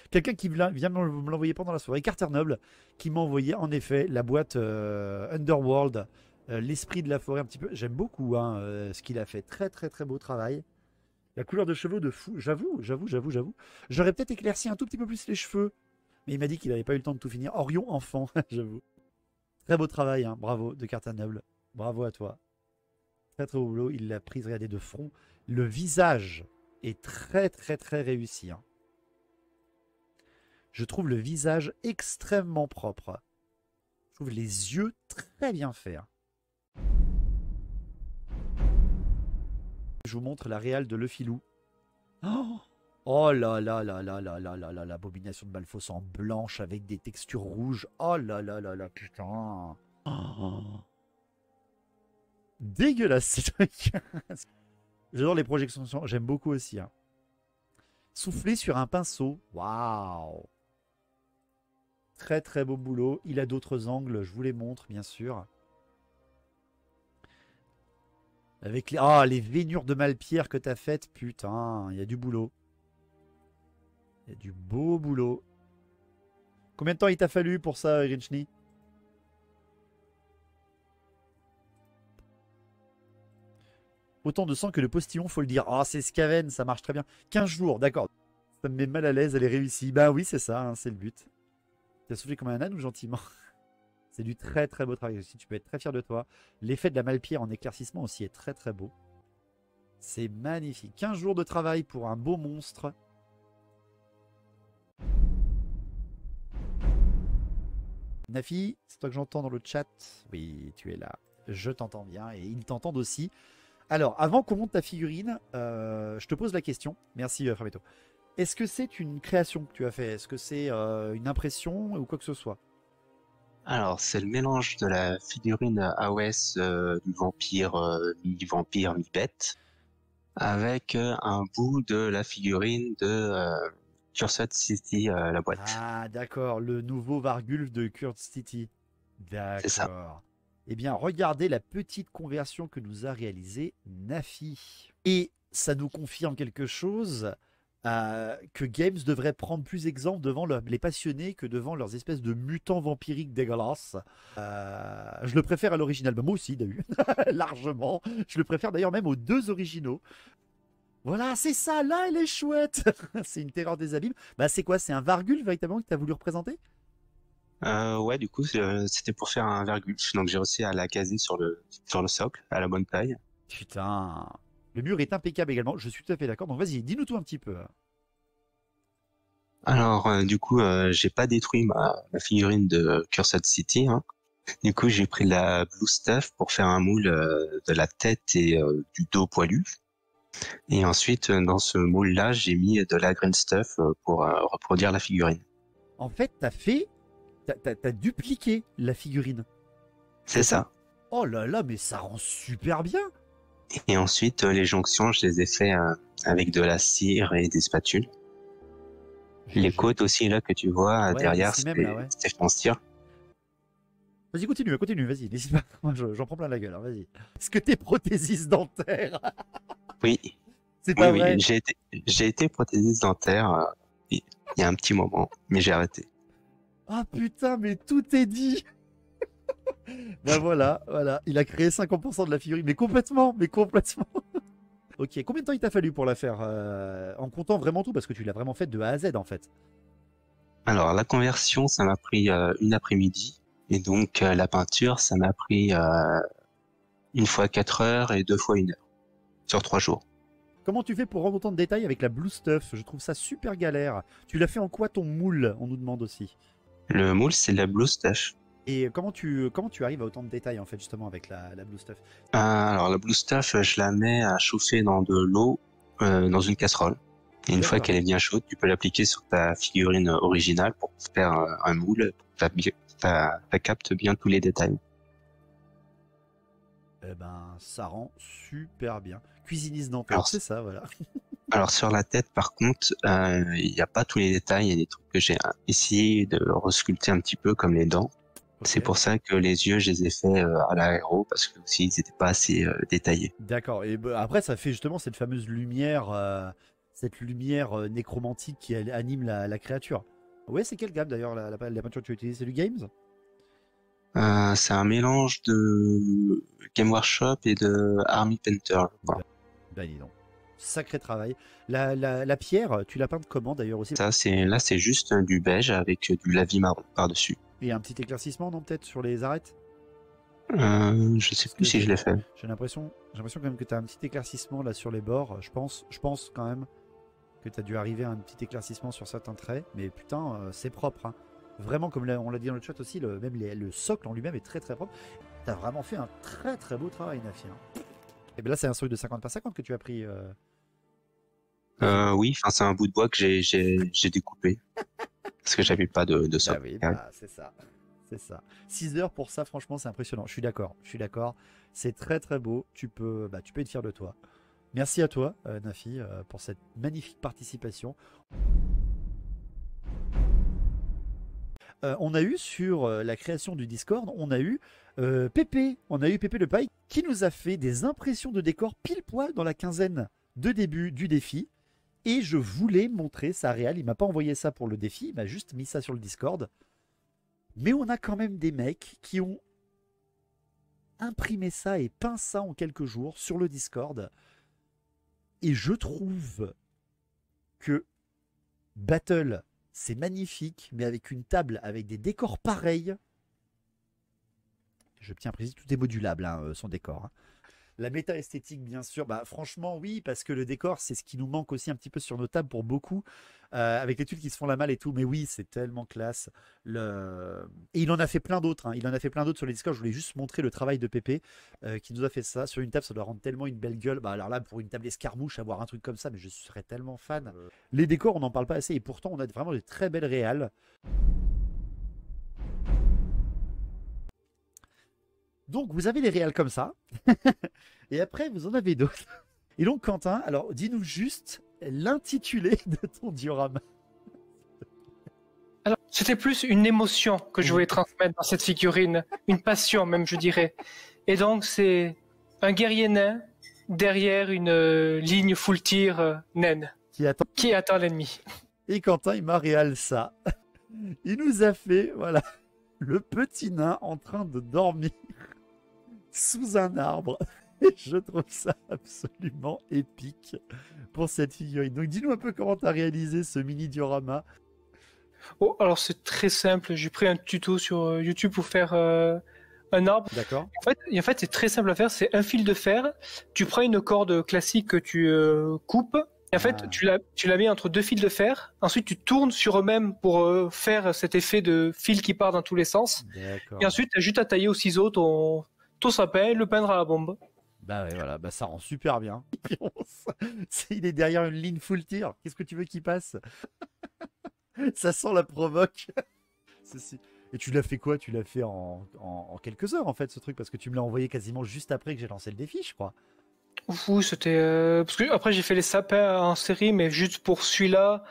Quelqu'un qui vient me l'envoyer pendant la soirée, Carter Noble, qui m'a envoyé en effet la boîte Underworld, l'esprit de la forêt un petit peu. J'aime beaucoup ce qu'il a fait. Très beau travail. La couleur de cheveux de fou. J'avoue. J'aurais peut-être éclairci un tout petit peu plus les cheveux. Mais il m'a dit qu'il n'avait pas eu le temps de tout finir. Orion enfant, j'avoue. Très beau travail, bravo de Carter Noble. Bravo à toi. Très beau boulot. Il l'a prise, regardez, de front. Le visage est très réussi. Je trouve le visage extrêmement propre. Je trouve les yeux très bien faits. Je vous montre la réale de Lefilou. Oh là là, l'abomination de Malphos en blanche avec des textures rouges. Oh là là, putain. Dégueulasse ces trucs. J'adore les projections, j'aime beaucoup aussi. Souffler sur un pinceau. Waouh. Très beau boulot. Il a d'autres angles, je vous les montre bien sûr. Avec les vénures de Malpierre que t'as faites, putain, il y a du boulot. Il y a du beau boulot. Combien de temps il t'a fallu pour ça, Grinchny? Autant de sang que le postillon, faut le dire. Ah, c'est Skaven, ça marche très bien. 15 jours, d'accord. Ça me met mal à l'aise, elle est réussie. Bah oui, c'est ça, c'est le but. T'as soufflé comme un âne ou gentiment? C'est du très beau travail aussi. Tu peux être très fier de toi. L'effet de la Malpierre en éclaircissement aussi est très beau. C'est magnifique. 15 jours de travail pour un beau monstre. Nafi, c'est toi que j'entends dans le chat? Oui, tu es là. Je t'entends bien et ils t'entendent aussi. Alors, avant qu'on monte ta figurine, je te pose la question. Merci, Frametto. Est-ce que c'est une création que tu as fait? Est-ce que c'est une impression ou quoi que ce soit? Alors, c'est le mélange de la figurine AOS du vampire, mi-vampire, mi-bête, avec un bout de la figurine de Cursed City, la boîte. Ah, d'accord, le nouveau Vargulf de Kurt City. C'est ça. D'accord. Eh bien, regardez la petite conversion que nous a réalisée Nafi. Et ça nous confirme quelque chose, que Games devrait prendre plus exemple devant les passionnés que devant leurs espèces de mutants vampiriques dégueulasses. Je le préfère à l'original. Bah, moi aussi, d'ailleurs, largement. Je le préfère d'ailleurs même aux 2 originaux. Voilà, c'est ça, là, elle est chouette. C'est une terreur des abîmes. Bah, c'est quoi? C'est un Vargulf, véritablement, que tu as voulu représenter? Ouais, du coup, c'était pour faire un Vergulf, donc j'ai réussi à la caser sur le socle, à la bonne taille. Putain. Le mur est impeccable également, je suis tout à fait d'accord. Donc vas-y, dis-nous tout un petit peu. Alors, du coup, j'ai pas détruit ma figurine de Cursed City, hein. Du coup, j'ai pris la Blue Stuff pour faire un moule de la tête et du dos poilu. Et ensuite, dans ce moule-là, j'ai mis de la Green Stuff pour reproduire la figurine. En fait, t'as dupliqué la figurine. C'est ça. Oh là là, mais ça rend super bien. Et ensuite, les jonctions, je les ai fait avec de la cire et des spatules. Les côtes aussi, là, que tu vois derrière, c'était fait en cire. Vas-y, continue, vas-y, n'hésite pas. Moi, j'en prends plein la gueule, hein, vas-y. Est-ce que t'es prothésiste dentaire? Oui. C'est pas vrai. Oui, j'ai été prothésiste dentaire il y a un petit moment, mais j'ai arrêté. Ah putain, mais tout est dit. Ben voilà, il a créé 50% de la figurine, mais complètement. Ok, combien de temps il t'a fallu pour la faire, en comptant vraiment tout, parce que tu l'as vraiment fait de A à Z en fait? Alors la conversion, ça m'a pris une après-midi, et donc la peinture, ça m'a pris une fois 4 heures et 2 fois 1 heure, sur 3 jours. Comment tu fais pour rendre autant de détails avec la Blue Stuff? Je trouve ça super galère. Tu l'as fait en quoi ton moule? On nous demande aussi. Le moule, c'est la Blue Stuff. Et comment tu arrives à autant de détails en fait justement avec la Blue Stuff? Alors la Blue Stuff, je la mets à chauffer dans de l'eau dans une casserole. Et une fois qu'elle est bien chaude, tu peux l'appliquer sur ta figurine originale pour faire un moule. Ça capte bien tous les détails. Eh ben, ça rend super bien. Cuisiniste dentaire, c'est ça, voilà. Alors sur la tête, par contre, il n'y a pas tous les détails. Il y a des trucs que j'ai essayé de resculpter un petit peu, comme les dents. Okay. C'est pour ça que les yeux, je les ai fait à l'aéro, parce que aussi ils n'étaient pas assez détaillés. D'accord. Et après, ça fait justement cette fameuse lumière, nécromantique qui anime la créature. Ouais, c'est quelle gamme d'ailleurs la peinture que tu as utilisée? C'est du Games? C'est un mélange de Game Workshop et de Army Painter. Ben dis donc. Sacré travail. La pierre, tu l'as peinte comment d'ailleurs aussi? Ça, c'est juste du beige avec du lavis marron par-dessus. Et un petit éclaircissement, non, peut-être sur les arêtes? Je sais plus si je l'ai fait. J'ai l'impression quand même que tu as un petit éclaircissement là sur les bords. Je pense quand même que tu as dû arriver à un petit éclaircissement sur certains traits. Mais putain, c'est propre, hein. Vraiment, comme on l'a dit dans le chat aussi, même le socle en lui-même est très très propre. Tu as vraiment fait un très très beau travail, Nafi, hein. Et bien là, c'est un socle de 50 par 50 que tu as pris. Oui, enfin c'est un bout de bois que j'ai découpé. Parce que j'avais pas de socle. Bah oui, c'est ça. C'est ça. 6 heures pour ça, franchement, c'est impressionnant. Je suis d'accord. C'est très très beau. Tu peux être fier de toi. Merci à toi, Nafi, pour cette magnifique participation. On a eu sur la création du Discord, on a eu Pépé le Paille qui nous a fait des impressions de décor pile poil dans la quinzaine de début du défi. Et je voulais montrer ça réel. Il m'a pas envoyé ça pour le défi, il m'a juste mis ça sur le Discord. Mais on a quand même des mecs qui ont imprimé ça et peint ça en quelques jours sur le Discord. Et je trouve que Battle, c'est magnifique, mais avec une table, avec des décors pareils. Je tiens à préciser, tout est modulable, hein, son décor. Hein. La méta-esthétique, bien sûr. Bah, franchement, oui, parce que le décor, c'est ce qui nous manque aussi un petit peu sur nos tables pour beaucoup, avec les tuiles qui se font la malle et tout. Mais oui, c'est tellement classe. Et il en a fait plein d'autres. Hein. Il en a fait plein d'autres sur les Discord. Je voulais juste montrer le travail de Pépé qui nous a fait ça. Sur une table, ça doit rendre tellement une belle gueule. Bah, alors là, pour une table escarmouche, avoir un truc comme ça, mais je serais tellement fan. Les décors, on n'en parle pas assez. Et pourtant, on a vraiment de très belles réals. Donc, vous avez les réals comme ça. Et après, vous en avez d'autres. Et donc, Quentin, alors, dis-nous juste l'intitulé de ton diorama. Alors, c'était plus une émotion que je voulais transmettre dans cette figurine. Une passion, même, je dirais. Et donc, c'est un guerrier nain derrière une ligne full tir naine qui attend l'ennemi. Et Quentin, il m'a réal ça. Il nous a fait, voilà, le petit nain en train de dormir sous un arbre. Et je trouve ça absolument épique pour cette figurine. Donc dis-nous un peu comment tu as réalisé ce mini diorama. Oh, alors c'est très simple. J'ai pris un tuto sur YouTube pour faire un arbre. D'accord. En fait, c'est très simple à faire. C'est un fil de fer. Tu prends une corde classique que tu coupes. Et en fait, tu la mets entre deux fils de fer. Ensuite, tu tournes sur eux-mêmes pour faire cet effet de fil qui part dans tous les sens. Et ensuite, tu as juste à tailler au ciseau ton sapin et le peindre à la bombe. Bah ouais, voilà, bah ça rend super bien. Il est derrière une ligne full tir. Qu'est-ce que tu veux qu'il passe? Ça sent la provoque. Et tu l'as fait quoi? Tu l'as fait en quelques heures en fait ce truc, parce que tu me l'as envoyé quasiment juste après que j'ai lancé le défi, je crois. Oui, c'était parce que après j'ai fait les sapins en série, mais juste pour celui-là,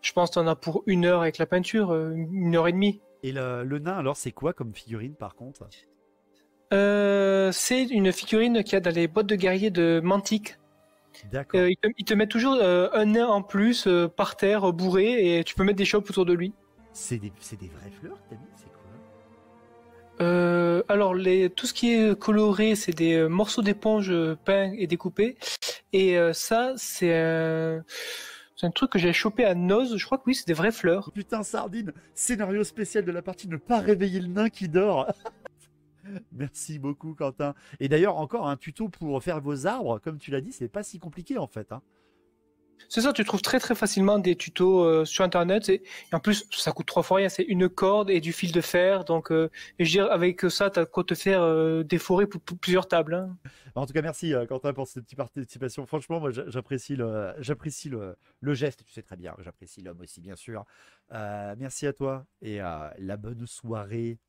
je pense que t'en as pour 1 heure avec la peinture, 1h30. Et le nain alors, c'est quoi comme figurine par contre? C'est une figurine qu'il y a dans les boîtes de guerrier de Mantic. D'accord. Ils te mettent toujours un nain en plus par terre bourré, et tu peux mettre des chopes autour de lui. C'est des vraies fleurs que t'as mis? C'est quoi? Alors tout ce qui est coloré, c'est des morceaux d'éponge peints et découpés. Et ça, c'est un truc que j'ai chopé à Noz. Je crois que oui, c'est des vraies fleurs. Putain, sardine! Scénario spécial de la partie, ne pas réveiller le nain qui dort. Merci beaucoup, Quentin. Et d'ailleurs, encore un tuto pour faire vos arbres. Comme tu l'as dit, c'est pas si compliqué en fait. Hein. C'est ça, tu trouves très très facilement des tutos sur internet. Et en plus, ça coûte 3 fois rien. C'est une corde et du fil de fer. Donc, et je veux dire, avec ça, tu as quoi te faire des pour plusieurs tables. Hein. En tout cas, merci Quentin pour cette petite participation. Franchement, moi, j'apprécie le geste. Tu sais très bien, j'apprécie l'homme aussi, bien sûr. Merci à toi et la bonne soirée.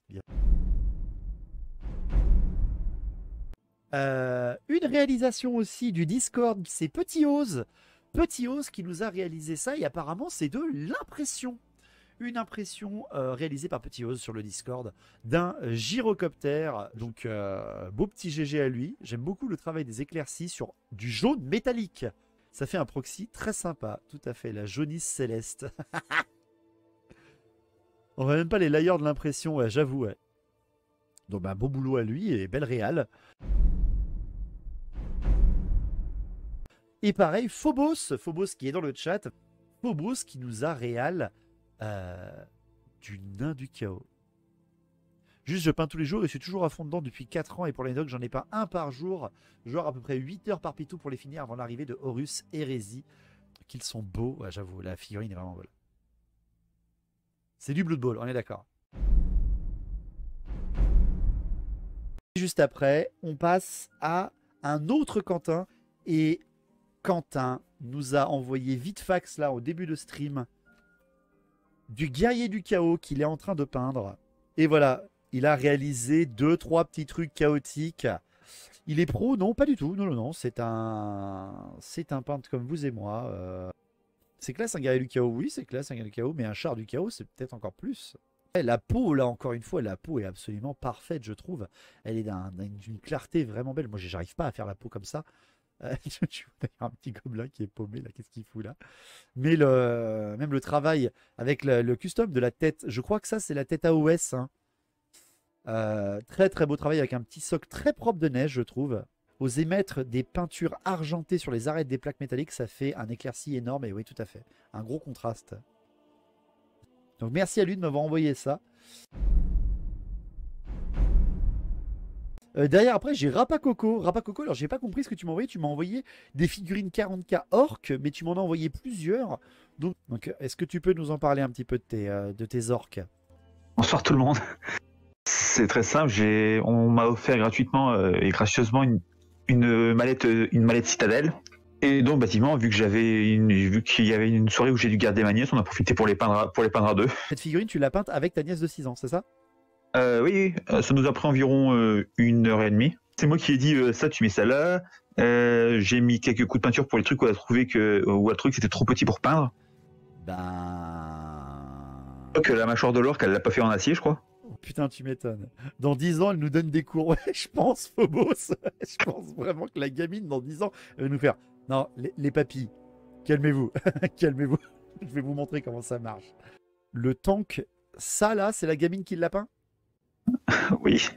Une réalisation aussi du Discord, c'est Petit Ose. Petit Ose qui nous a réalisé ça, et apparemment c'est de l'impression. Une impression réalisée par Petit Ose sur le Discord d'un gyrocoptère. Donc beau petit GG à lui. J'aime beaucoup le travail des éclaircies sur du jaune métallique. Ça fait un proxy très sympa, tout à fait, la jaunisse céleste. On voit même pas les layers de l'impression, ouais, j'avoue. Ouais. Donc bah, beau boulot à lui et belle réal. Et pareil, Phobos qui est dans le chat, Phobos qui nous a réal du nain du chaos. Juste, je peins tous les jours et je suis toujours à fond dedans depuis 4 ans, et pour les docs, j'en ai peint un par jour, genre à peu près 8 heures par pitou pour les finir avant l'arrivée de Horus Hérésie. Qu'ils sont beaux, ouais, j'avoue, la figurine est vraiment belle. C'est du Blood Bowl, on est d'accord. Juste après, on passe à un autre Quentin, et Quentin nous a envoyé vite fax là au début de stream du guerrier du chaos qu'il est en train de peindre. Et voilà, il a réalisé 2-3 petits trucs chaotiques. Il est pro? Non, pas du tout. Non, c'est un peintre comme vous et moi. C'est classe un guerrier du chaos, oui, c'est classe un guerrier du chaos, mais un char du chaos, c'est peut-être encore plus. La peau, là, encore une fois, la peau est absolument parfaite, je trouve. Elle est d'une clarté vraiment belle. Moi, j'arrive pas à faire la peau comme ça. Tu vois un petit gobelin qui est paumé là, qu'est-ce qu'il fout là? Mais même le travail avec le custom de la tête, je crois que ça c'est la tête AOS. Hein. Très très beau travail avec un petit socle très propre de neige, je trouve. Oser mettre des peintures argentées sur les arêtes des plaques métalliques, ça fait un éclairci énorme, et oui, tout à fait. Un gros contraste. Donc merci à lui de m'avoir envoyé ça. Derrière, après, j'ai Rapacoco. Rapacoco, alors j'ai pas compris ce que tu m'as envoyé. Tu m'as envoyé des figurines 40K orques, mais tu m'en as envoyé plusieurs. Donc est-ce que tu peux nous en parler un petit peu de tes orques? Bonsoir tout le monde. C'est très simple. On m'a offert gratuitement et gracieusement une mallette Citadelle. Et donc, bâtiment, vu qu'il y avait une soirée où j'ai dû garder ma nièce, on a profité pour les peindre à deux. Cette figurine, tu l'as peinte avec ta nièce de 6 ans, c'est ça? Oui, ça nous a pris environ 1h30. C'est moi qui ai dit ça, tu mets ça là. J'ai mis quelques coups de peinture pour les trucs où elle a trouvé où le truc c'était trop petit pour peindre. Que la mâchoire de l'orque, elle l'a pas fait en acier, je crois. Oh, putain, tu m'étonnes. Dans 10 ans, elle nous donne des cours. Ouais, je pense, Phobos. Je pense vraiment que la gamine, dans 10 ans, elle va nous faire... Non, les papis, calmez-vous. Calmez-vous. Je vais vous montrer comment ça marche. Le tank, ça là, c'est la gamine qui l'a peint? Oui.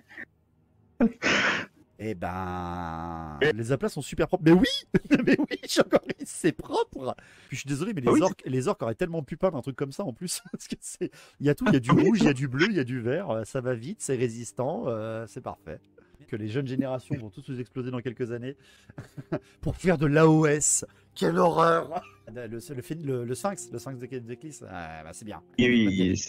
Eh ben... Les aplats sont super propres. Mais oui. Mais oui, c'est propre. Puis je suis désolé, mais les orques auraient tellement pu peindre un truc comme ça en plus. Parce que il y a tout, il y a du rouge, il y a du bleu, il y a du vert. Ça va vite, c'est résistant, c'est parfait. Que les jeunes générations vont tous nous exploser dans quelques années pour faire de l'AOS. Quelle horreur! Le Sphinx, de Clis, c'est bien. Oui,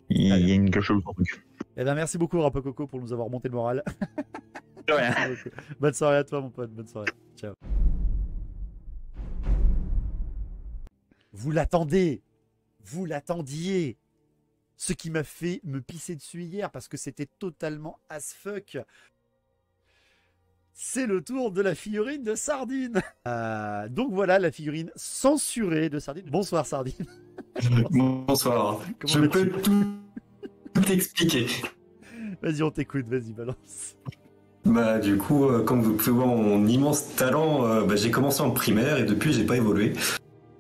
il y a une quelque chose pour truc. Eh ben merci beaucoup Rapacoco pour nous avoir monté le moral. De rien. Bonne soirée à toi mon pote, bonne soirée. Ciao. Vous l'attendiez. Ce qui m'a fait me pisser dessus hier parce que c'était totalement as fuck. C'est le tour de la figurine de Sardine. Donc voilà la figurine censurée de Sardine. Bonsoir Sardine. Bonsoir. Je peux tout expliquer. Vas-y, on t'écoute, vas-y, balance. Bah du coup, comme vous pouvez voir mon immense talent, j'ai commencé en primaire et depuis j'ai pas évolué.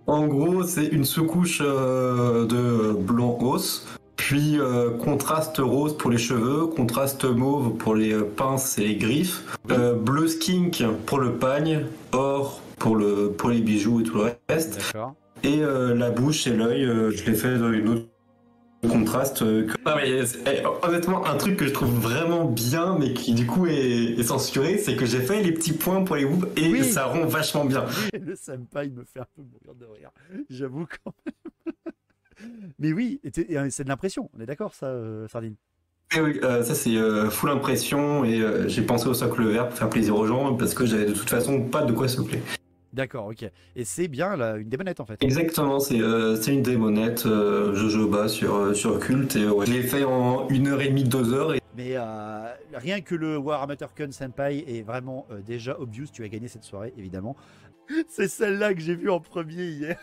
En gros, c'est une sous-couche de blanc os, puis contraste rose pour les cheveux, contraste mauve pour les pinces et les griffes, bleu skink pour le pagne, or pour les bijoux et tout le reste. D'accord. Et la bouche et l'œil, je l'ai fait dans une autre contraste. Non, mais, honnêtement, un truc que je trouve vraiment bien, mais qui du coup est censuré, c'est que j'ai fait les petits points pour les bouts et ça rend vachement bien. Le senpai me fait un peu mourir de rire, j'avoue quand même. Mais oui, c'est de l'impression, on est d'accord ça, Sardine? Et oui, ça c'est full impression et j'ai pensé au socle vert pour faire plaisir aux gens parce que j'avais de toute façon pas de quoi socler. D'accord, ok. Et c'est bien une démonette en fait. Exactement, c'est une démonette Jojoba sur Cult et je l'ai fait en 1h30, 2 heures. Mais rien que le Warhammer Kun Senpai est vraiment déjà obvious, tu as gagné cette soirée évidemment. C'est celle-là que j'ai vue en premier hier.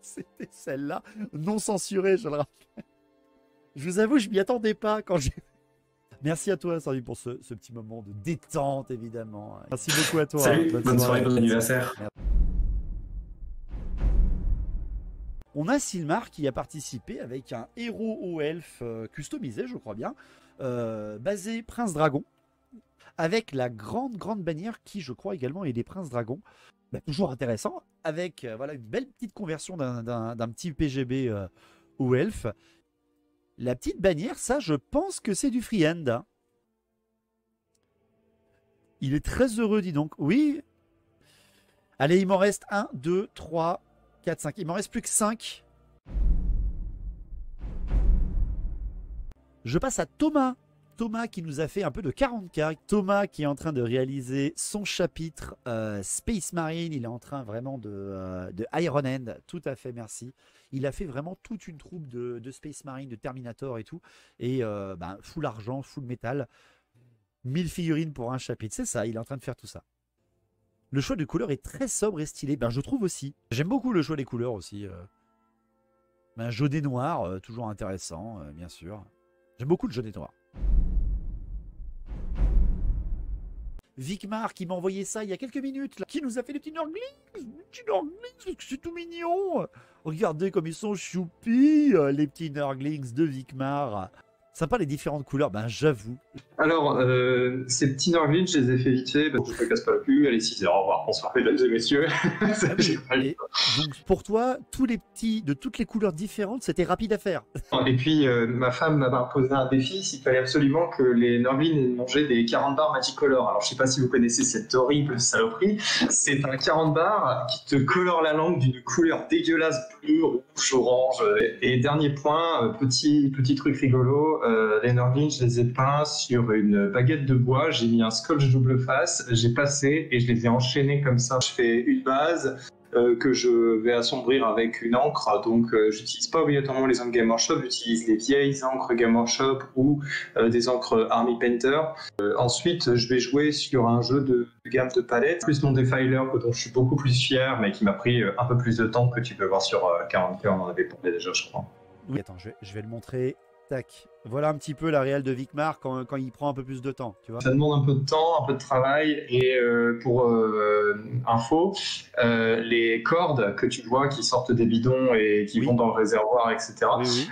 C'était celle-là, non censurée, je le rappelle. Je vous avoue, je m'y attendais pas quand j'ai... Merci à toi, Sardine, pour ce petit moment de détente, évidemment. Merci beaucoup à toi. Salut, bonne soirée, bon anniversaire. On a Silmar qui a participé avec un héros au elfe customisé, je crois bien, basé Prince Dragon, avec la grande bannière qui, je crois également, est des Princes Dragons. Bah, toujours intéressant, avec voilà, une belle petite conversion d'un petit PGB au elfe. La petite bannière, ça, je pense que c'est du freehand. Hein. Il est très heureux, dis donc. Oui. Allez, il m'en reste 1, 2, 3, 4, 5. Il m'en reste plus que 5. Je passe à Thomas. Thomas qui nous a fait un peu de 40K. Thomas qui est en train de réaliser son chapitre Space Marine. Il est en train vraiment de Iron Hand. Tout à fait, merci. Il a fait vraiment toute une troupe de Space Marine, de Terminator et tout. Et full argent, full métal. 1000 figurines pour un chapitre. C'est ça, il est en train de faire tout ça. Le choix de couleurs est très sobre et stylé. Je trouve aussi. J'aime beaucoup le choix des couleurs aussi. Un jaunet noir, toujours intéressant, bien sûr. J'aime beaucoup le jaunet noir. Vicmar qui m'a envoyé ça il y a quelques minutes, là, qui nous a fait des petits Nurglings, c'est tout mignon. Regardez comme ils sont choupis, les petits Nurglings de Vicmar. Sympa les différentes couleurs, ben j'avoue. Alors, ces petits Norvins, je les ai fait vite fait, parce que je me casse pas le cul. Allez, 6h, au revoir, bonsoir mesdames et messieurs. J'ai pas eu Et donc pour toi, tous les petits de toutes les couleurs différentes, c'était rapide à faire. Et puis, ma femme m'avait imposé un défi, il fallait absolument que les Norvins mangeaient des 40 bars Magicolor. Alors, je sais pas si vous connaissez cette horrible saloperie. C'est un 40 bars qui te colore la langue d'une couleur dégueulasse, bleu, rouge, orange. Et dernier point, petit truc rigolo, les Norvins, je les ai peints sur une baguette de bois, j'ai mis un scotch double face, j'ai passé et je les ai enchaînés comme ça. Je fais une base, que je vais assombrir avec une encre. Donc, j'utilise pas obligatoirement les encres Game Workshop, j'utilise les vieilles encres Game Workshop ou des encres Army Painter. Ensuite, je vais jouer sur un jeu de gamme de palettes, plus mon Defiler, dont je suis beaucoup plus fier, mais qui m'a pris un peu plus de temps que tu peux voir sur 40K, on en avait parlé déjà, je crois. Oui, attends, je vais le montrer. Tac. Voilà un petit peu la réelle de Vicmar quand il prend un peu plus de temps, tu vois. Ça demande un peu de temps, un peu de travail, et pour info, les cordes que tu vois qui sortent des bidons et qui vont dans le réservoir, etc.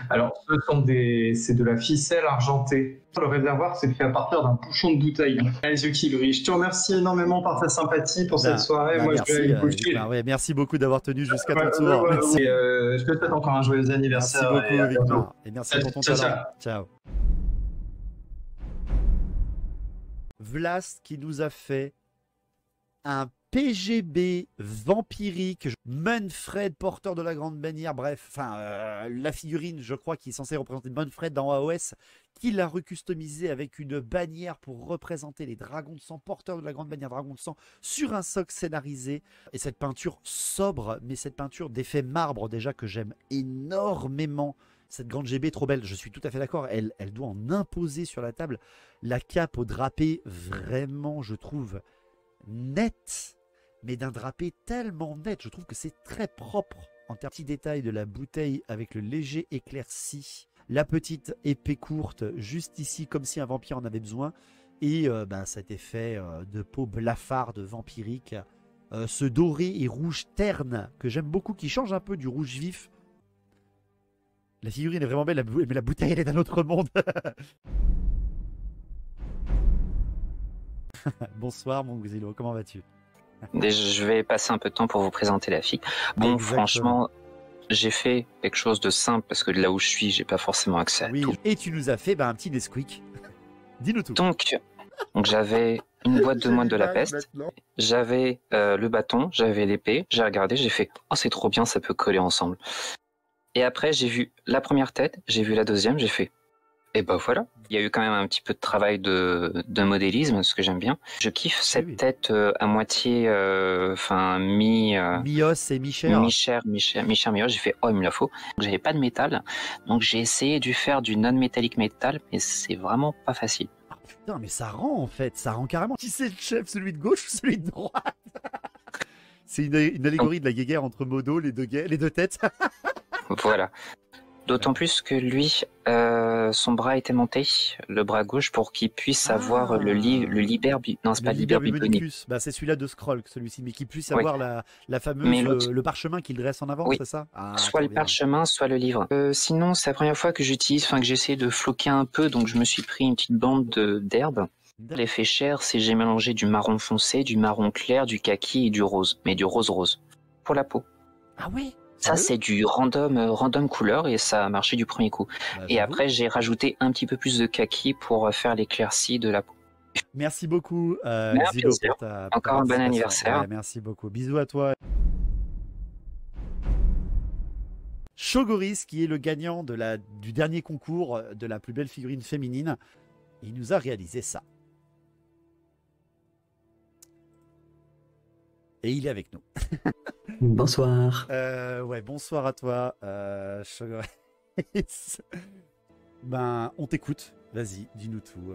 Alors, c'est de la ficelle argentée. Le réservoir, c'est fait à partir d'un bouchon de bouteille. Les yeux qui brillent. Je te remercie énormément par ta sympathie pour cette soirée. Moi, merci, je vais aller coucher. ouais, merci beaucoup d'avoir tenu jusqu'à ton tour. Merci. Je te souhaite encore un joyeux anniversaire. Merci beaucoup, Victor. Et merci pour ton talent. Ciao. Vlast qui nous a fait un PGB vampirique, Manfred, porteur de la grande bannière, bref, la figurine, je crois, qui est censée représenter Manfred dans AOS, qui l'a recustomisé avec une bannière pour représenter les dragons de sang, porteurs de la grande bannière dragon de sang, sur un socle scénarisé. Et cette peinture sobre, mais cette peinture d'effet marbre déjà que j'aime énormément. Cette grande GB est trop belle, je suis tout à fait d'accord, elle doit en imposer sur la table. La cape au drapé, vraiment, je trouve, nette, mais d'un drapé tellement net. Je trouve que c'est très propre en termes de petits détails de la bouteille avec le léger éclairci. La petite épée courte, juste ici, comme si un vampire en avait besoin. Et cet effet de peau blafarde vampirique. Ce doré et rouge terne que j'aime beaucoup, qui change un peu du rouge vif. La figurine est vraiment belle, mais la bouteille, elle est d'un autre monde. Bonsoir, mon Xilo, comment vas-tu? Je vais passer un peu de temps pour vous présenter la fille. Bon, franchement, j'ai fait quelque chose de simple parce que de là où je suis, j'ai pas forcément accès à tout. Et tu nous as fait un petit Nesquik. Dis-nous tout. Donc j'avais une boîte de moine de la peste, j'avais le bâton, j'avais l'épée, j'ai regardé, j'ai fait « Oh, c'est trop bien, ça peut coller ensemble ». Et après, j'ai vu la première tête, j'ai vu la deuxième, j'ai fait « Et ben voilà ». Il y a eu quand même un petit peu de travail de modélisme, ce que j'aime bien. Je kiffe cette tête à moitié, mi-os et mi-chair. Mi-chair. J'ai fait « Oh, il me la faut ». J'avais pas de métal, donc j'ai essayé de faire du non-métallique métal, mais c'est vraiment pas facile. Ah, putain, mais ça rend en fait, ça rend carrément. Qui c'est le chef, celui de gauche ou celui de droite? C'est une allégorie de la guéguerre entre Modo, les deux têtes. Voilà. D'autant plus que lui, son bras était monté, le bras gauche, pour qu'il puisse avoir le non, c'est pas Liber Bibonicus. C'est celui-là de Scroll, celui-ci, mais qu'il puisse avoir la fameuse, le parchemin qu'il dresse en avant, c'est ça? Soit le parchemin, soit le livre. Sinon, c'est la première fois que que j'essaie de floquer un peu, donc je me suis pris une petite bande d'herbe. L'effet chair, c'est j'ai mélangé du marron foncé, du marron clair, du kaki et du rose, mais du rose pour la peau. Ah ouais? Ça, c'est du random couleur et ça a marché du premier coup. Et après, j'ai rajouté un petit peu plus de kaki pour faire l'éclaircie de la peau. Merci beaucoup, Zilo, pour encore un bon anniversaire. Ouais, merci beaucoup. Bisous à toi. Shogoris, qui est le gagnant du dernier concours de la plus belle figurine féminine, il nous a réalisé ça. Et il est avec nous. Bonsoir. Bonsoir à toi, Shogoris. On t'écoute. Vas-y, dis-nous tout.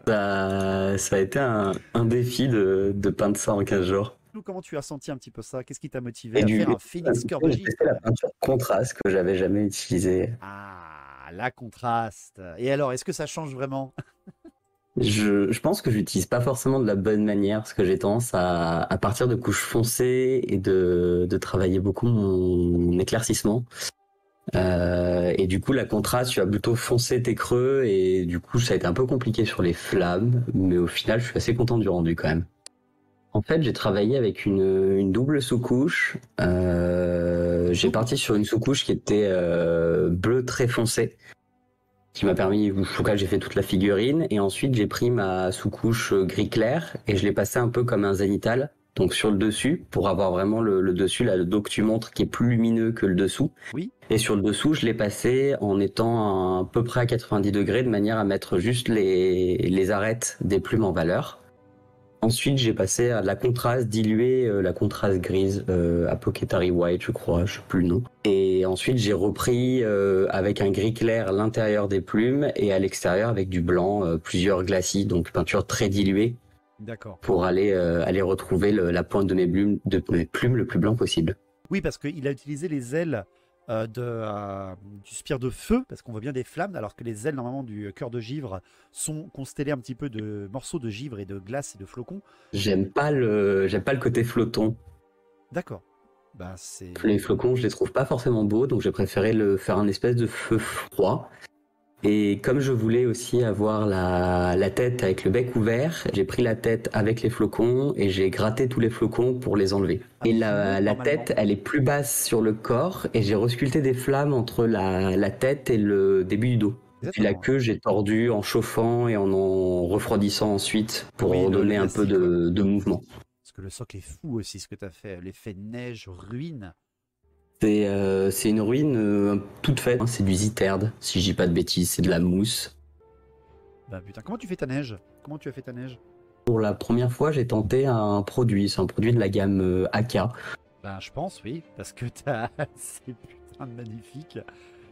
Ça a été un défi de peindre ça en 15 jours. Comment tu as senti un petit peu ça? Qu'est-ce qui t'a motivé à faire un Phoenix Curvegis? J'ai fait la peinture contraste que j'avais jamais utilisée. Ah, la contraste. Et alors, est-ce que ça change vraiment? Je pense que j'utilise pas forcément de la bonne manière, parce que j'ai tendance à partir de couches foncées et de travailler beaucoup mon éclaircissement. Et du coup, la contraste, tu vas plutôt foncer tes creux et du coup, ça a été un peu compliqué sur les flammes, mais au final, je suis assez content du rendu quand même. En fait, j'ai travaillé avec une double sous-couche. J'ai parti sur une sous-couche qui était bleu très foncé, qui m'a permis, au cas j'ai fait toute la figurine, et ensuite j'ai pris ma sous-couche gris clair et je l'ai passé un peu comme un zénithal, donc sur le dessus, pour avoir vraiment le dessus, là, le dos que tu montres, qui est plus lumineux que le dessous. Oui. Et sur le dessous, je l'ai passé en étant à peu près à 90 degrés, de manière à mettre juste les arêtes des plumes en valeur. Ensuite, j'ai passé à la contraste diluée, la contraste grise, Apothecary White, je crois, je sais plus le nom. Et ensuite, j'ai repris avec un gris clair l'intérieur des plumes et à l'extérieur avec du blanc, plusieurs glacis, donc peinture très diluée. D'accord. Pour aller retrouver la pointe de mes plumes le plus blanc possible. Oui, parce qu'il a utilisé les ailes du spire de feu, parce qu'on voit bien des flammes, alors que les ailes normalement du cœur de givre sont constellées un petit peu de morceaux de givre et de glace et de flocons. J'aime pas le côté flottant. D'accord. Les flocons, je les trouve pas forcément beaux, donc j'ai préféré faire un espèce de feu froid. Et comme je voulais aussi avoir la tête avec le bec ouvert, j'ai pris la tête avec les flocons et j'ai gratté tous les flocons pour les enlever. Et la tête, elle est plus basse sur le corps et j'ai resculpté des flammes entre la tête et le début du dos. Et puis la queue, j'ai tordu en chauffant et en refroidissant ensuite pour donner un peu de mouvement. Parce que le socle est fou aussi, ce que tu as fait. L'effet neige, ruine. C'est une ruine toute faite, hein. C'est du Ziterd, si je dis pas de bêtises, c'est de la mousse. Bah putain, comment tu fais ta neige? Comment tu as fait ta neige? Pour la première fois, j'ai tenté un produit, c'est un produit de la gamme AK. Ben je pense, oui, parce que c'est putain de magnifique.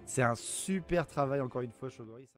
C'est un super travail, encore une fois, Chaudhry.